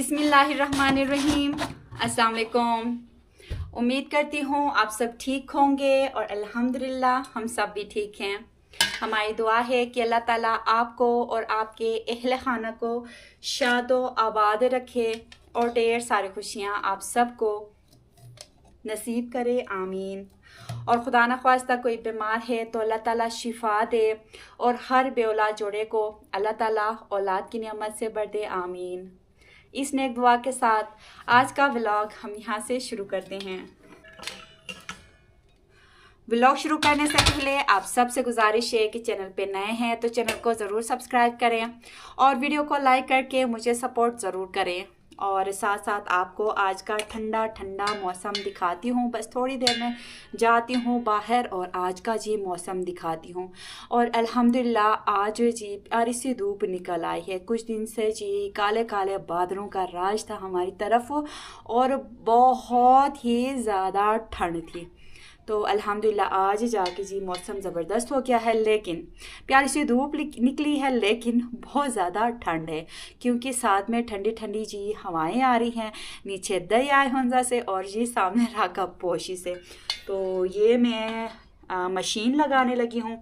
बिस्मिल्लाहिर्रहमानिर्रहीम। अस्सलाम वालेकुम। उम्मीद करती हूँ आप सब ठीक होंगे और अल्हम्दुलिल्लाह हम सब भी ठीक हैं। हमारी दुआ है कि अल्लाह ताला आपको और आपके अहले खाना को शादो आबाद रखे और ढेर सारी खुशियाँ आप सबको नसीब करे, आमीन। और खुदा न ख्वास्ता कोई बीमार है तो अल्लाह ताला शिफा दे और हर बे औलाद जोड़े को अल्लाह ताला औलाद की नेमत से भर दे, आमीन। इस नेक दुआ के साथ आज का व्लॉग हम यहाँ से शुरू करते हैं। व्लॉग शुरू करने से पहले आप सबसे गुजारिश है कि चैनल पे नए हैं तो चैनल को ज़रूर सब्सक्राइब करें और वीडियो को लाइक करके मुझे सपोर्ट ज़रूर करें। और साथ साथ आपको आज का ठंडा ठंडा मौसम दिखाती हूँ। बस थोड़ी देर में जाती हूँ बाहर और आज का जी मौसम दिखाती हूँ। और अल्हम्दुलिल्लाह आज जी प्यारी सी धूप निकल आई है। कुछ दिन से जी काले काले बादलों का राज था हमारी तरफ और बहुत ही ज़्यादा ठंड थी। तो अल्हम्दुलिल्लाह आज जाके जी मौसम ज़बरदस्त हो गया है, लेकिन प्यारी सी धूप निकली है, लेकिन बहुत ज़्यादा ठंड है क्योंकि साथ में ठंडी ठंडी जी हवाएं आ रही हैं नीचे दरियाए हंजा से और जी सामने राका पोशी से। तो ये मैं मशीन लगाने लगी हूँ।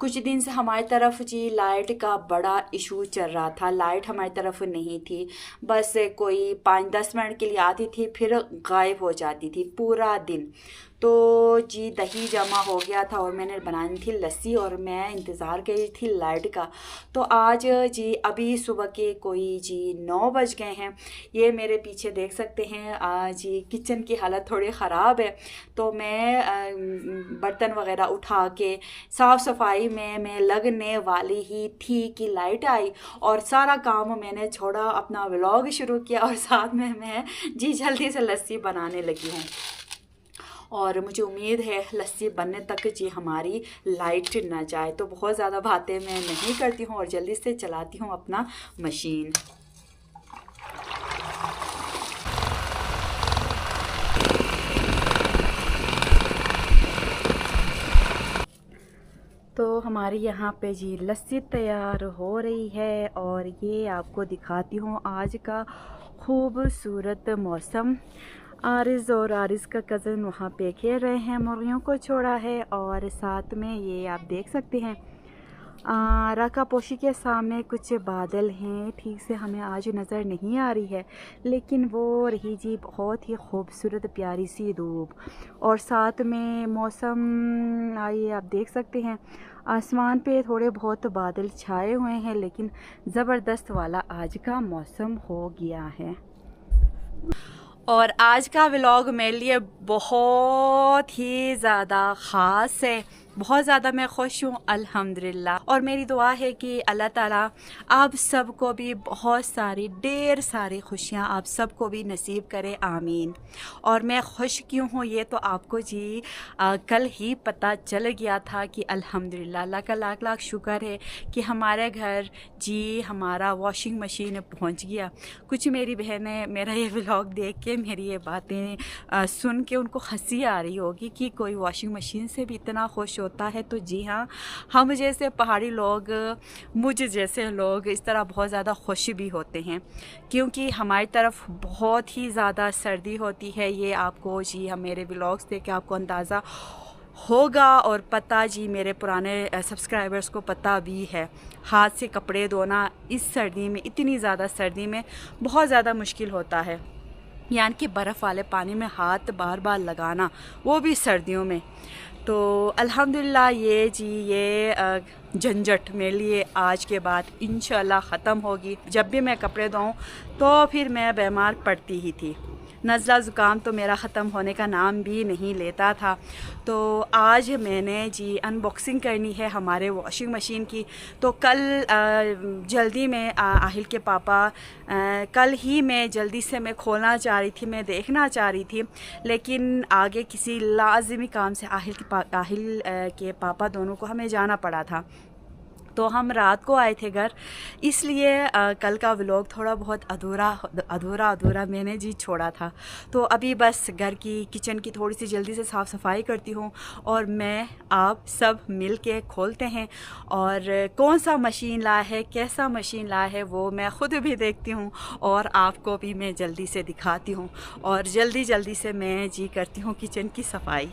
कुछ दिन से हमारी तरफ जी लाइट का बड़ा इशू चल रहा था। लाइट हमारी तरफ नहीं थी, बस कोई 5-10 मिनट के लिए आती थी फिर गायब हो जाती थी पूरा दिन। तो जी दही जमा हो गया था और मैंने बनानी थी लस्सी और मैं इंतज़ार कर रही थी लाइट का। तो आज जी अभी सुबह के कोई जी 9 बज गए हैं। ये मेरे पीछे देख सकते हैं आज जी किचन की हालत थोड़ी ख़राब है। तो मैं बर्तन वगैरह उठा के साफ़ सफाई में मैं लगने वाली ही थी कि लाइट आई और सारा काम मैंने छोड़ा, अपना व्लॉग शुरू किया और साथ में मैं जी जल्दी से लस्सी बनाने लगी हूँ। और मुझे उम्मीद है लस्सी बनने तक जी हमारी लाइट ना जाए। तो बहुत ज़्यादा बातें मैं नहीं करती हूँ और जल्दी से चलाती हूँ अपना मशीन। तो हमारी यहाँ पे जी लस्सी तैयार हो रही है और ये आपको दिखाती हूँ आज का खूबसूरत मौसम। आरिज़ और आरिज़ का कज़न वहाँ पे खेल रहे हैं, मुर्गियों को छोड़ा है और साथ में ये आप देख सकते हैं राका पोशी के सामने कुछ बादल हैं, ठीक से हमें आज नज़र नहीं आ रही है, लेकिन वो रही जी बहुत ही खूबसूरत प्यारी सी धूप और साथ में मौसम आइए आप देख सकते हैं आसमान पे थोड़े बहुत बादल छाए हुए हैं, लेकिन ज़बरदस्त वाला आज का मौसम हो गया है। और आज का व्लॉग मेरे लिए बहुत ही ज़्यादा ख़ास है, बहुत ज़्यादा मैं खुश हूँ अल्हम्दुलिल्लाह। और मेरी दुआ है कि अल्लाह ताला आप सबको भी बहुत सारी ढेर सारी खुशियाँ आप सबको भी नसीब करे, आमीन। और मैं खुश क्यों हूँ ये तो आपको जी कल ही पता चल गया था कि अल्हम्दुलिल्लाह अल्लाह का लाख लाख शुक्र है कि हमारे घर जी हमारा वॉशिंग मशीन पहुँच गया। कुछ मेरी बहनें मेरा ये व्लॉग देख के मेरी ये बातें सुन के उनको हंसी आ रही होगी कि कोई वॉशिंग मशीन से भी इतना खुश होता है। तो जी हाँ, हम जैसे पहाड़ी लोग, मुझ जैसे लोग इस तरह बहुत ज़्यादा खुश भी होते हैं क्योंकि हमारी तरफ बहुत ही ज़्यादा सर्दी होती है। ये आपको जी हम मेरे व्लॉग्स देख के आपको अंदाज़ा होगा और पता जी मेरे पुराने सब्सक्राइबर्स को पता भी है। हाथ से कपड़े धोना इस सर्दी में, इतनी ज़्यादा सर्दी में बहुत ज़्यादा मुश्किल होता है, यानी कि बर्फ़ वाले पानी में हाथ बार बार लगाना, वो भी सर्दियों में। तो अल्हम्दुलिल्लाह ये झंझट मेरे लिए आज के बाद इंशाल्लाह ख़त्म होगी। जब भी मैं कपड़े धोऊं तो फिर मैं बीमार पड़ती ही थी, नज़ला ज़ुकाम तो मेरा ख़त्म होने का नाम भी नहीं लेता था। तो आज मैंने जी अनबॉक्सिंग करनी है हमारे वॉशिंग मशीन की। तो कल जल्दी में आहिल के पापा कल ही मैं जल्दी से मैं खोलना चाह रही थी, मैं देखना चाह रही थी, लेकिन आगे किसी लाज़िमी काम से आहिल के पापा दोनों को हमें जाना पड़ा था। तो हम रात को आए थे घर, इसलिए कल का व्लॉग थोड़ा बहुत अधूरा मैंने जी छोड़ा था। तो अभी बस घर की किचन की थोड़ी सी जल्दी से साफ़ सफाई करती हूँ और मैं आप सब मिल के खोलते हैं। और कौन सा मशीन लाया है, कैसा मशीन लाया है, वो मैं ख़ुद भी देखती हूँ और आपको भी मैं जल्दी से दिखाती हूँ। और जल्दी से मैं जी करती हूँ किचन की सफाई।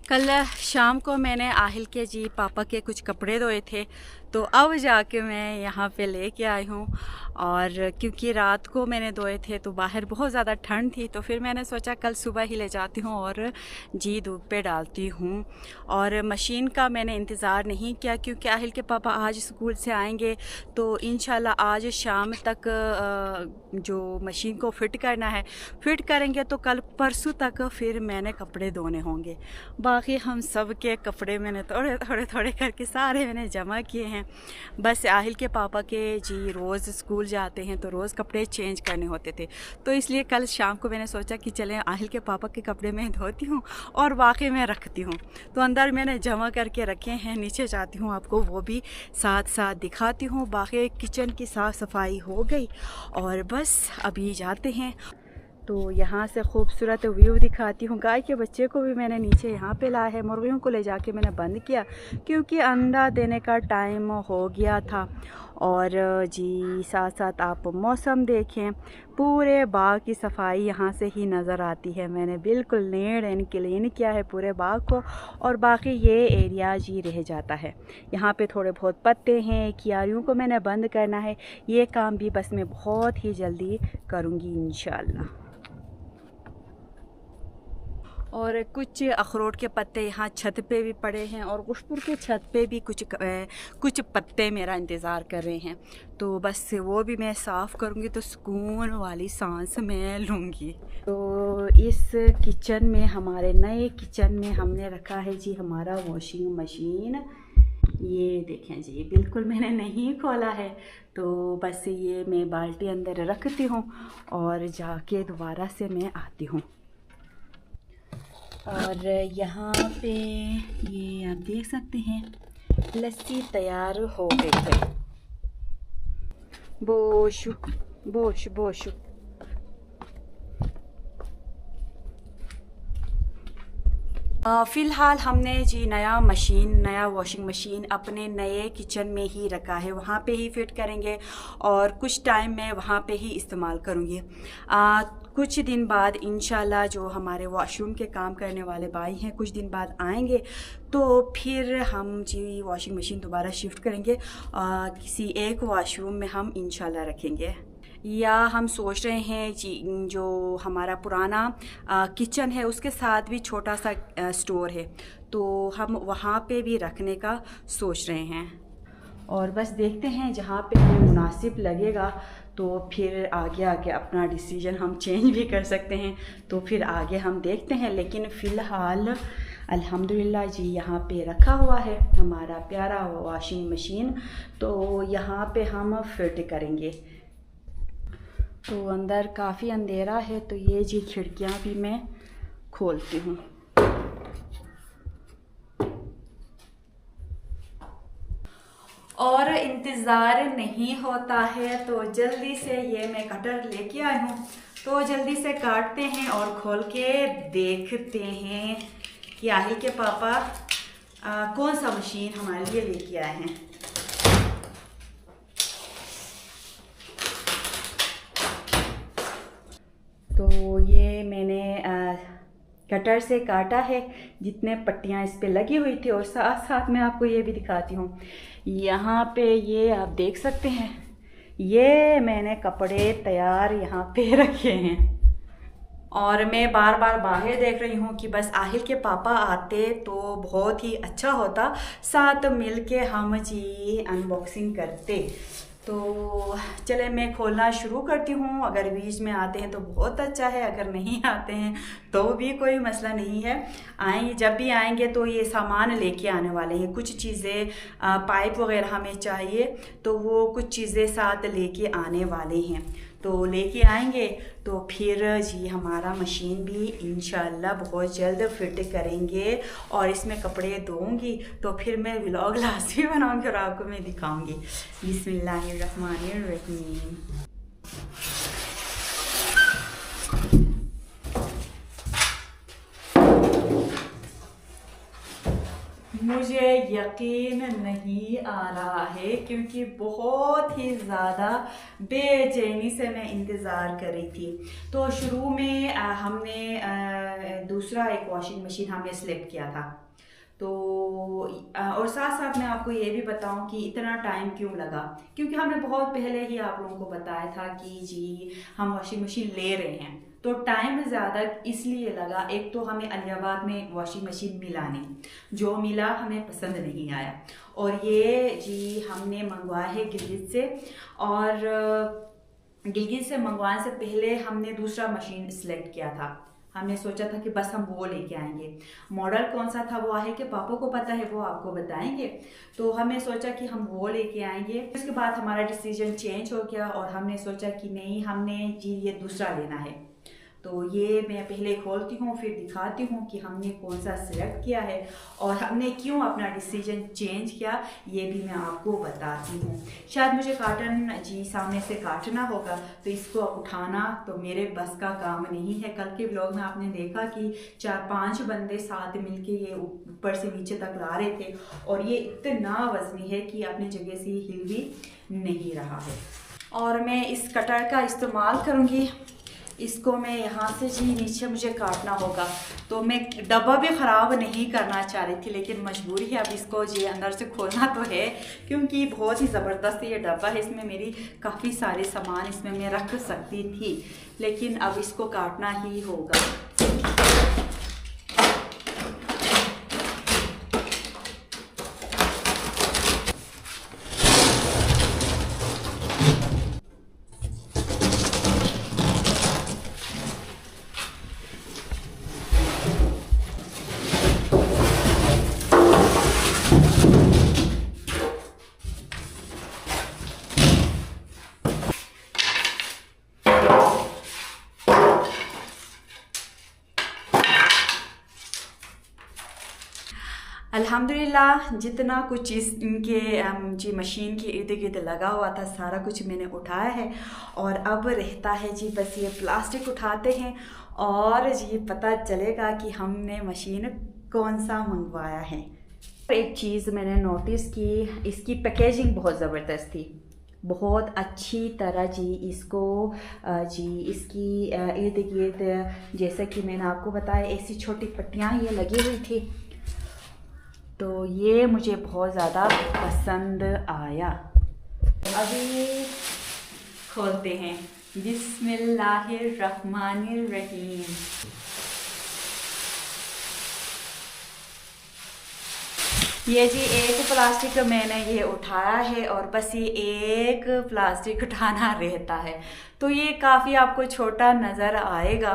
कल शाम को मैंने आहिल के जी पापा के कुछ कपड़े धोए थे, तो अब जाके मैं यहाँ पे लेके आई हूँ। और क्योंकि रात को मैंने धोए थे तो बाहर बहुत ज़्यादा ठंड थी, तो फिर मैंने सोचा कल सुबह ही ले जाती हूँ और जी धूप पे डालती हूँ। और मशीन का मैंने इंतज़ार नहीं किया क्योंकि आहिल के पापा आज स्कूल से आएंगे तो इंशाल्लाह आज शाम तक जो मशीन को फ़िट करना है फ़िट करेंगे, तो कल परसों तक फिर मैंने कपड़े धोने होंगे। बाकी हम सब के कपड़े मैंने थोड़े करके सारे मैंने जमा किए हैं। बस आहिल के पापा के जी रोज़ स्कूल जाते हैं तो रोज़ कपड़े चेंज करने होते थे, तो इसलिए कल शाम को मैंने सोचा कि चलें आहिल के पापा के कपड़े मैं धोती हूँ और बाकी मैं रखती हूँ। तो अंदर मैंने जमा करके रखे हैं, नीचे जाती हूँ आपको वो भी साथ साथ दिखाती हूँ। बाकी किचन की साफ़ सफाई हो गई और बस अभी जाते हैं। तो यहाँ से खूबसूरत व्यू दिखाती हूँ। गाय के बच्चे को भी मैंने नीचे यहाँ पे लाया है, मुर्गियों को ले जाके मैंने बंद किया क्योंकि अंडा देने का टाइम हो गया था। और जी साथ साथ आप मौसम देखें, पूरे बाग की सफाई यहाँ से ही नज़र आती है। मैंने बिल्कुल नीट एंड क्लीन किया है पूरे बाग को, और बाकी ये एरिया जी रह जाता है। यहाँ पे थोड़े बहुत पत्ते हैं, क्यारियों को मैंने बंद करना है। ये काम भी बस मैं बहुत ही जल्दी करूँगी इंशाल्लाह। और कुछ अखरोट के पत्ते यहाँ छत पे भी पड़े हैं और गुशपुर के छत पे भी कुछ पत्ते मेरा इंतज़ार कर रहे हैं, तो बस वो भी मैं साफ़ करूँगी तो सुकून वाली सांस मैं लूँगी। तो इस किचन में, हमारे नए किचन में हमने रखा है जी हमारा वॉशिंग मशीन। ये देखें जी, बिल्कुल मैंने नहीं खोला है, तो बस ये मैं बाल्टी अंदर रखती हूँ और जाके दोबारा से मैं आती हूँ। और यहाँ पे ये आप देख सकते हैं लस्सी तैयार हो गई है। बोशु बोशु बोशु। फ़िलहाल हमने जी नया वॉशिंग मशीन अपने नए किचन में ही रखा है, वहाँ पे ही फ़िट करेंगे और कुछ टाइम मैं वहाँ पे ही इस्तेमाल करूँगी। कुछ दिन बाद इंशाल्लाह जो हमारे वॉशरूम के काम करने वाले भाई हैं कुछ दिन बाद आएंगे, तो फिर हम जी वॉशिंग मशीन दोबारा शिफ्ट करेंगे, किसी एक वॉशरूम में हम इंशाल्लाह रखेंगे। या हम सोच रहे हैं जी जो हमारा पुराना किचन है उसके साथ भी छोटा सा स्टोर है, तो हम वहाँ पे भी रखने का सोच रहे हैं। और बस देखते हैं जहाँ पे हमें मुनासिब लगेगा तो फिर आगे अपना डिसीजन हम चेंज भी कर सकते हैं, तो फिर आगे हम देखते हैं। लेकिन फ़िलहाल अल्हम्दुलिल्लाह जी यहाँ पे रखा हुआ है हमारा प्यारा वॉशिंग मशीन। तो यहाँ पे हम फिट करेंगे। तो अंदर काफ़ी अंधेरा है, तो ये जी खिड़कियाँ भी मैं खोलती हूँ। और इंतज़ार नहीं होता है, तो जल्दी से ये मैं कटर लेके आई हूँ, तो जल्दी से काटते हैं और खोल के देखते हैं कि आहिल के पापा कौन सा मशीन हमारे लिए लेके आए हैं। तो ये मैंने कटर से काटा है जितने पट्टियाँ इस पे लगी हुई थी, और साथ साथ मैं आपको ये भी दिखाती हूँ। यहाँ पे ये आप देख सकते हैं, ये मैंने कपड़े तैयार यहाँ पे रखे हैं। और मैं बार बार बाहर देख रही हूँ कि बस आहिल के पापा आते तो बहुत ही अच्छा होता, साथ मिल के हम जी अनबॉक्सिंग करते। तो चले मैं खोलना शुरू करती हूँ। अगर बीच में आते हैं तो बहुत अच्छा है, अगर नहीं आते हैं तो भी कोई मसला नहीं है। आएंगे, जब भी आएंगे तो ये सामान लेके आने वाले हैं। कुछ चीज़ें पाइप वगैरह हमें चाहिए, तो वो कुछ चीज़ें साथ लेके आने वाले हैं। तो लेके आएंगे तो फिर जी हमारा मशीन भी इंशाल्लाह बहुत जल्द फिट करेंगे, और इसमें कपड़े धोऊंगी तो फिर मैं व्लॉग लाजमी बनाऊंगी और आपको मैं दिखाऊंगी। बिस्मिल्लाहिर्रहमानिर्रहीम। मुझे यकीन नहीं आ रहा है, क्योंकि बहुत ही ज़्यादा बेचैनी से मैं इंतज़ार कर रही थी। तो शुरू में हमने दूसरा एक वॉशिंग मशीन हमने सिलेक्ट किया था। तो और साथ साथ मैं आपको ये भी बताऊं कि इतना टाइम क्यों लगा, क्योंकि हमने बहुत पहले ही आप लोगों को बताया था कि जी हम वॉशिंग मशीन ले रहे हैं, तो टाइम ज़्यादा इसलिए लगा। एक तो हमें अलियाबाद में वॉशिंग मशीन मिला नहीं, जो मिला हमें पसंद नहीं आया, और ये जी हमने मंगवाया है गिलगित से। और गिलगित से मंगवाने से पहले हमने दूसरा मशीन सिलेक्ट किया था। हमने सोचा था कि बस हम वो लेके आएंगे। मॉडल कौन सा था वो आहे कि पापा को पता है, वो आपको बताएंगे। तो हमने सोचा कि हम वो लेके आएंगे। उसके बाद हमारा डिसीजन चेंज हो गया और हमने सोचा कि नहीं, हमने जी ये दूसरा लेना है। तो ये मैं पहले खोलती हूँ, फिर दिखाती हूँ कि हमने कौन सा सिलेक्ट किया है और हमने क्यों अपना डिसीजन चेंज किया, ये भी मैं आपको बताती हूँ। शायद मुझे काटन जी सामने से काटना होगा, तो इसको उठाना तो मेरे बस का काम नहीं है। कल के व्लॉग में आपने देखा कि 4-5 बंदे साथ मिलके ये ऊपर से नीचे तक ला रहे थे, और ये इतना वजनी है कि अपनी जगह से हिल भी नहीं रहा है। और मैं इस कटर का इस्तेमाल करूँगी। इसको मैं यहाँ से जी नीचे मुझे काटना होगा, तो मैं डब्बा भी ख़राब नहीं करना चाह रही थी, लेकिन मजबूरी है। अब इसको जी अंदर से खोलना तो है, क्योंकि बहुत ही ज़बरदस्त ये डब्बा है। इसमें मेरी काफ़ी सारे सामान इसमें मैं रख सकती थी, लेकिन अब इसको काटना ही होगा। अल्हम्दुलिल्लाह जितना कुछ इनके जी मशीन के इर्द गिर्द लगा हुआ था, सारा कुछ मैंने उठाया है। और अब रहता है जी बस ये प्लास्टिक उठाते हैं और जी पता चलेगा कि हमने मशीन कौन सा मंगवाया है। एक चीज़ मैंने नोटिस की, इसकी पैकेजिंग बहुत ज़बरदस्त थी, बहुत अच्छी तरह जी इसको जी इसकी इर्द गिर्द, जैसे कि मैंने आपको बताया, ऐसी छोटी पट्टियाँ ये लगी हुई थी। तो ये मुझे बहुत ज़्यादा पसंद आया। अभी खोलते हैं। बिस्मिल्लाहिर्रहमानिर्रहीम। ये जी एक प्लास्टिक मैंने ये उठाया है, और बस ये एक प्लास्टिक उठाना रहता है। तो ये काफ़ी आपको छोटा नज़र आएगा।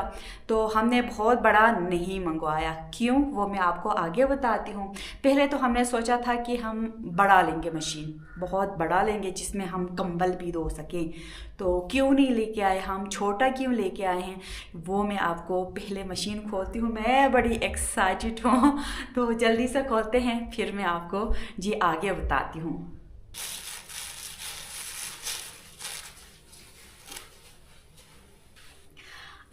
तो हमने बहुत बड़ा नहीं मंगवाया, क्यों वो मैं आपको आगे बताती हूँ। पहले तो हमने सोचा था कि हम बड़ा लेंगे मशीन, बहुत बड़ा लेंगे जिसमें हम कंबल भी धो सकें। तो क्यों नहीं लेके आए हम, छोटा क्यों लेके आए हैं, वो मैं आपको पहले मशीन खोलती हूँ। मैं बड़ी एक्साइटेड हूँ तो जल्दी से खोलते हैं, फिर मैं आपको जी आगे बताती हूँ।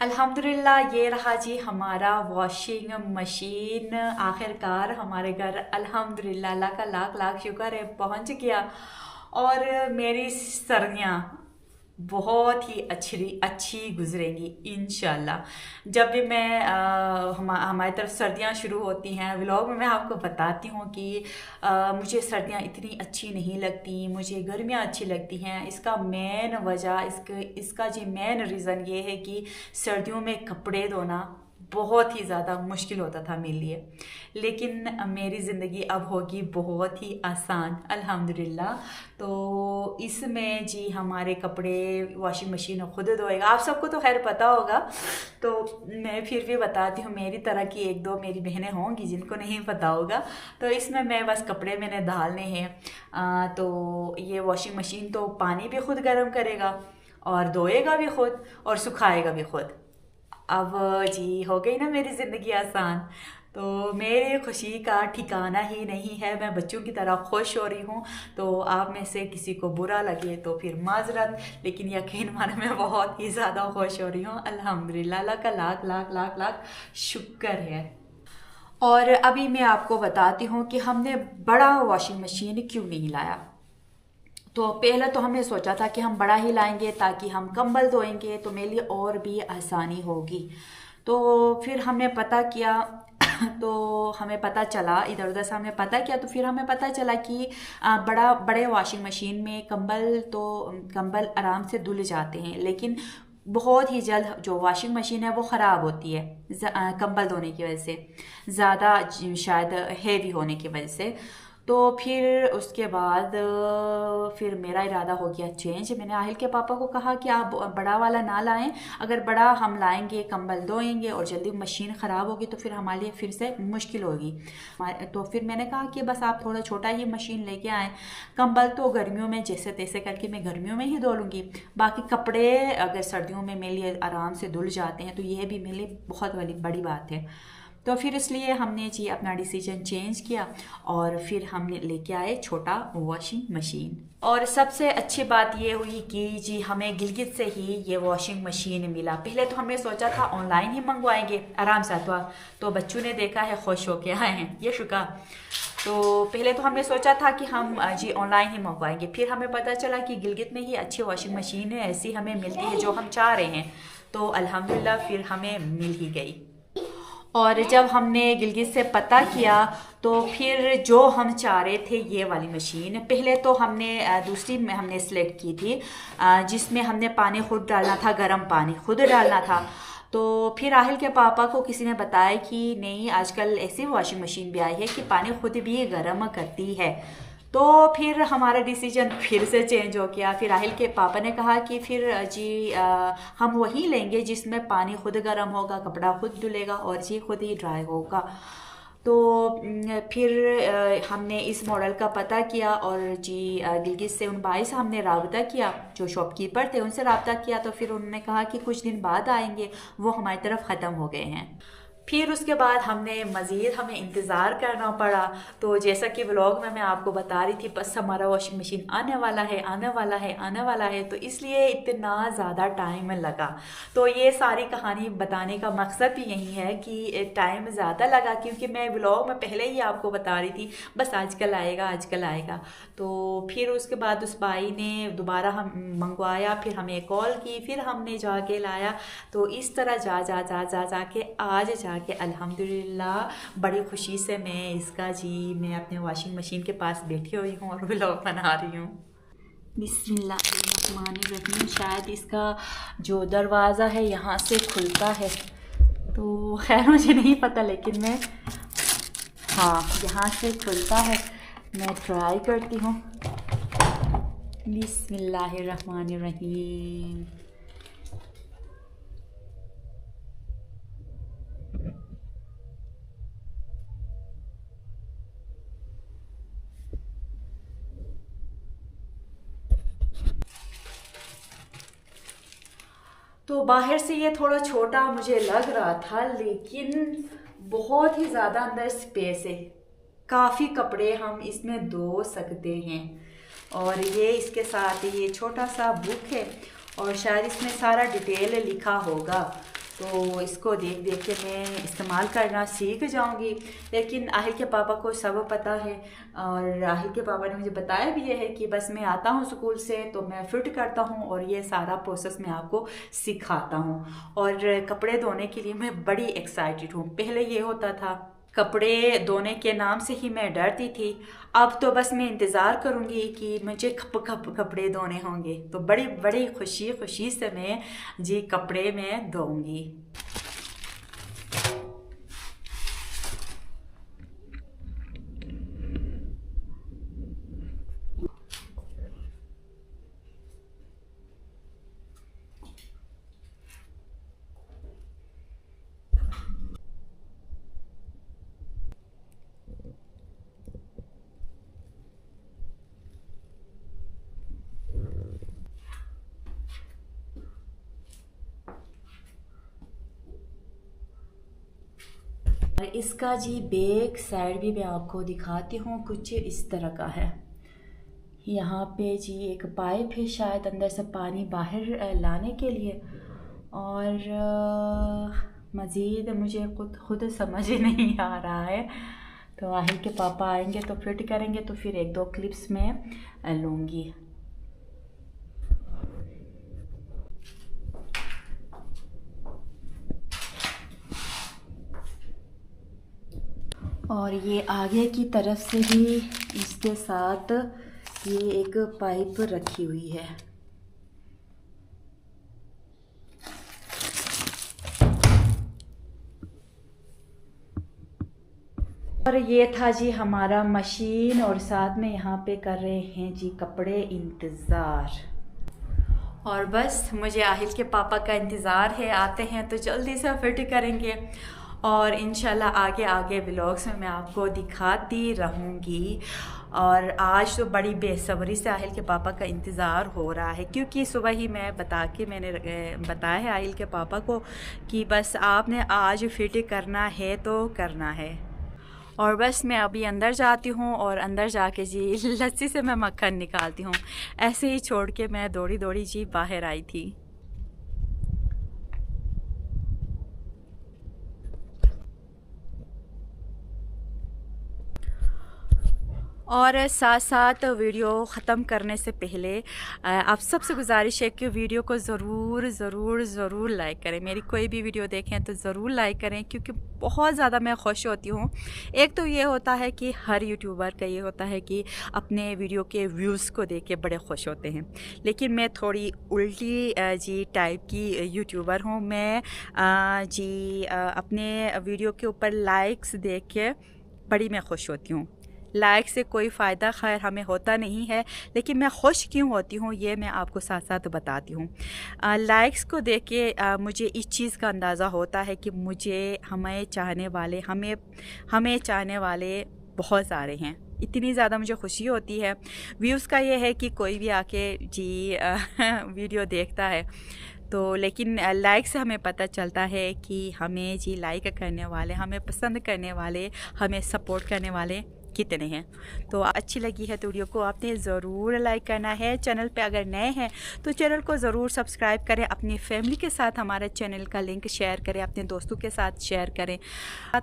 अल्हम्दुलिल्लाह ये रहा जी हमारा वॉशिंग मशीन, आखिरकार हमारे घर अल्हम्दुलिल्लाह, अल्लाह का लाख लाख शुक्र है पहुंच गया। और मेरी सर्दियाँ बहुत ही अच्छी गुजरेंगी इंशाल्लाह। जब भी मैं हमारी तरफ सर्दियाँ शुरू होती हैं, व्लॉग में मैं आपको बताती हूँ कि मुझे सर्दियाँ इतनी अच्छी नहीं लगती, मुझे गर्मियाँ अच्छी लगती हैं। इसका मेन वजह, इसका जी मेन रीज़न ये है कि सर्दियों में कपड़े धोना बहुत ही ज़्यादा मुश्किल होता था मेरे लिए, लेकिन मेरी ज़िंदगी अब होगी बहुत ही आसान अल्हम्दुलिल्लाह। तो इसमें जी हमारे कपड़े वॉशिंग मशीन खुद धोएगा। आप सबको तो खैर पता होगा, तो मैं फिर भी बताती हूँ, मेरी तरह की एक दो मेरी बहनें होंगी जिनको नहीं पता होगा। तो इसमें मैं बस कपड़े मैंने डालने हैं। तो ये वॉशिंग मशीन तो पानी भी खुद गर्म करेगा और धोएगा भी खुद और सुखाएगा भी खुद। अब जी हो गई ना मेरी ज़िंदगी आसान। तो मेरी खुशी का ठिकाना ही नहीं है, मैं बच्चों की तरह खुश हो रही हूँ। तो आप में से किसी को बुरा लगे तो फिर माजरत, लेकिन यकीन माने मैं बहुत ही ज़्यादा खुश हो रही हूँ अल्हम्दुलिल्लाह, अल्लाह का लाख लाख लाख लाख शुक्र है। और अभी मैं आपको बताती हूँ कि हमने बड़ा वॉशिंग मशीन क्यों नहीं लाया। तो पहले तो हमने सोचा था कि हम बड़ा ही लाएंगे ताकि हम कंबल धोएंगे तो मेरे लिए और भी आसानी होगी। तो फिर हमने पता किया तो हमें पता चला, इधर उधर से हमने पता किया, तो फिर हमें पता चला कि बड़े वॉशिंग मशीन में कंबल आराम से धुल जाते हैं, लेकिन बहुत ही जल्द जो वॉशिंग मशीन है वो ख़राब होती है कंबल धोने की वजह से, ज़्यादा शायद हेवी होने की वजह से। तो फिर उसके बाद फिर मेरा इरादा हो गया चेंज। मैंने आहिल के पापा को कहा कि आप बड़ा वाला ना लाएं, अगर बड़ा हम लाएंगे कंबल धोएंगे और जल्दी मशीन ख़राब होगी तो फिर हमारे लिए फिर से मुश्किल होगी। तो फिर मैंने कहा कि बस आप थोड़ा छोटा ही मशीन लेके आएँ। कंबल तो गर्मियों में जैसे तैसे करके मैं गर्मियों में ही धो लूँगी, बाकी कपड़े अगर सर्दियों में मेरे लिए आराम से धुल जाते हैं तो यह भी मेरे लिए बहुत बड़ी बात है। तो फिर इसलिए हमने जी अपना डिसीजन चेंज किया और फिर हमने लेके आए छोटा वॉशिंग मशीन। और सबसे अच्छी बात ये हुई कि जी हमें गिलगित से ही ये वॉशिंग मशीन मिला। पहले तो हमने सोचा था ऑनलाइन ही मंगवाएंगे आराम से, तो बच्चों ने देखा है खुश होके आए हैं ये शुक्र। तो पहले तो हमने सोचा था कि हम जी ऑनलाइन ही मंगवाएंगे, फिर हमें पता चला कि गिलगित में ही अच्छी वॉशिंग मशीन है, ऐसी हमें मिलती है जो हम चाह रहे हैं। तो अल्हम्दुलिल्लाह फिर हमें मिल ही गई। और जब हमने गिलगित से पता किया तो फिर जो हम चाह रहे थे ये वाली मशीन, पहले तो हमने दूसरी में हमने सेलेक्ट की थी जिसमें हमने पानी खुद डालना था, गर्म पानी खुद डालना था। तो फिर आहिल के पापा को किसी ने बताया कि नहीं, आजकल ऐसी वॉशिंग मशीन भी आई है कि पानी खुद भी गर्म करती है। तो फिर हमारा डिसीजन फिर से चेंज हो गया। फिर आहिल के पापा ने कहा कि फिर जी हम वही लेंगे जिसमें पानी खुद गर्म होगा, कपड़ा खुद धुलेगा और जी खुद ही ड्राई होगा। तो फिर हमने इस मॉडल का पता किया और जी गिलगित से उन भाई से हमने रब्ता किया, जो शॉपकीपर थे उनसे रब्ता किया। तो फिर उन्होंने कहा कि कुछ दिन बाद आएंगे, वो हमारी तरफ ख़त्म हो गए हैं। फिर उसके बाद हमें इंतज़ार करना पड़ा। तो जैसा कि व्लॉग में मैं आपको बता रही थी, बस हमारा वॉशिंग मशीन आने वाला है, तो इसलिए इतना ज़्यादा टाइम लगा। तो ये सारी कहानी बताने का मकसद भी यही है कि टाइम ज़्यादा लगा, क्योंकि मैं व्लॉग में पहले ही आपको बता रही थी बस आजकल आएगा। तो फिर उसके बाद उस भाई ने दोबारा हम मंगवाया, फिर हमें कॉल की, फिर हमने जाके लाया। तो इस तरह जा के आज कि अल्हम्दुलिल्लाह बड़ी खुशी से मैं अपने वॉशिंग मशीन के पास बैठी हुई हूँ और व्लॉग बना रही हूँ। बिस्मिल्लाहिर्रहमानिर्रहीम। शायद इसका जो दरवाज़ा है यहाँ से खुलता है, तो खैर मुझे नहीं पता, लेकिन हाँ यहाँ से खुलता है। मैं ट्राई करती हूँ। बिस्मिल्लाहिर्रहमानिर्रहीम। तो बाहर से ये थोड़ा छोटा मुझे लग रहा था, लेकिन बहुत ही ज़्यादा अंदर स्पेस है, काफ़ी कपड़े हम इसमें धो सकते हैं। और ये इसके साथ ये छोटा सा बुक है और शायद इसमें सारा डिटेल लिखा होगा, तो इसको देख देख के मैं इस्तेमाल करना सीख जाऊंगी। लेकिन आहिल के पापा को सब पता है और आहिल के पापा ने मुझे बताया भी है कि बस मैं आता हूँ स्कूल से तो मैं फिट करता हूँ और ये सारा प्रोसेस मैं आपको सिखाता हूँ। और कपड़े धोने के लिए मैं बड़ी एक्साइटेड हूँ। पहले ये होता था कपड़े धोने के नाम से ही मैं डरती थी, अब तो बस मैं इंतज़ार करूँगी कि मुझे कब कपड़े धोने होंगे, तो बड़ी बड़ी खुशी खुशी से मैं जी कपड़े में धोऊंगी। इसका जी बैक साइड भी मैं आपको दिखाती हूँ, कुछ इस तरह का है। यहाँ पे जी एक पाइप है, शायद अंदर से पानी बाहर लाने के लिए। और मज़ीद मुझे खुद समझ नहीं आ रहा है, तो आहिल के पापा आएंगे तो फिट करेंगे, तो फिर एक दो क्लिप्स में लूँगी। और ये आगे की तरफ से भी इसके साथ ये एक पाइप रखी हुई है। और ये था जी हमारा मशीन, और साथ में यहाँ पे कर रहे हैं जी कपड़े इंतज़ार। और बस मुझे आहिल के पापा का इंतज़ार है, आते हैं तो जल्दी से फिट करेंगे और इंशाल्लाह आगे आगे व्लॉग्स में मैं आपको दिखाती रहूँगी। और आज तो बड़ी बेसब्री से आहिल के पापा का इंतज़ार हो रहा है, क्योंकि सुबह ही मैंने बताया है आहिल के पापा को कि बस आपने आज फिट करना है तो करना है। और बस मैं अभी अंदर जाती हूँ और अंदर जाके जी लस्सी से मैं मक्खन निकालती हूँ। ऐसे ही छोड़ के मैं दौड़ी दौड़ी जी बाहर आई थी। और साथ साथ वीडियो ख़त्म करने से पहले आप सबसे गुजारिश है कि वीडियो को ज़रूर लाइक करें। मेरी कोई भी वीडियो देखें तो ज़रूर लाइक करें, क्योंकि बहुत ज़्यादा मैं खुश होती हूँ। एक तो ये होता है कि हर यूट्यूबर का ये होता है कि अपने वीडियो के व्यूज़ को देख के बड़े खुश होते हैं, लेकिन मैं थोड़ी उल्टी जी टाइप की यूट्यूबर हूँ। मैं अपने वीडियो के ऊपर लाइक्स देख के बड़ी मैं खुश होती हूँ। लाइक से कोई फ़ायदा खैर हमें होता नहीं है, लेकिन मैं खुश क्यों होती हूँ ये मैं आपको साथ साथ बताती हूँ। लाइक्स को देख के मुझे इस चीज़ का अंदाज़ा होता है कि हमें चाहने वाले बहुत सारे हैं। इतनी ज़्यादा मुझे खुशी होती है। व्यूज़ का ये है कि कोई भी आके जी वीडियो देखता है, तो लेकिन लाइक से हमें पता चलता है कि हमें जी लाइक करने वाले, हमें पसंद करने वाले, हमें सपोर्ट करने वाले कितने हैं। तो अच्छी लगी है तो वीडियो को आपने ज़रूर लाइक करना है। चैनल पे अगर नए हैं तो चैनल को ज़रूर सब्सक्राइब करें, अपनी फैमिली के साथ हमारे चैनल का लिंक शेयर करें, अपने दोस्तों के साथ शेयर करें।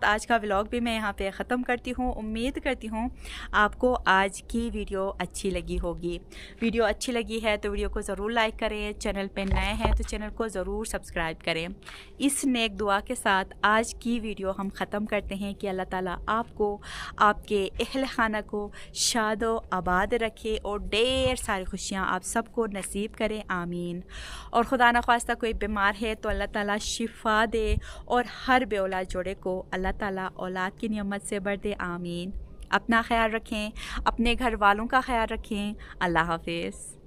आज का व्लॉग भी मैं यहाँ पे ख़त्म करती हूँ। उम्मीद करती हूँ आपको आज की वीडियो अच्छी लगी होगी। वीडियो अच्छी लगी है तो वीडियो को ज़रूर लाइक करें, चैनल पर नए हैं तो चैनल को ज़रूर सब्सक्राइब करें। इस नेक दुआ के साथ आज की वीडियो हम ख़त्म करते हैं कि अल्लाह ताला आपको, आपके अहल खाना को शादो आबाद रखे और ढेर सारी खुशियाँ आप सबको नसीब करें, आमीन। और खुदा न ख्वास्ता कोई बीमार है तो अल्लाह ताला शिफा दे और हर बे औलाद जोड़े को अल्लाह ताला औलाद की नियमत से भर दे, आमीन। अपना ख्याल रखें, अपने घर वालों का ख्याल रखें। अल्लाह हाफिज़।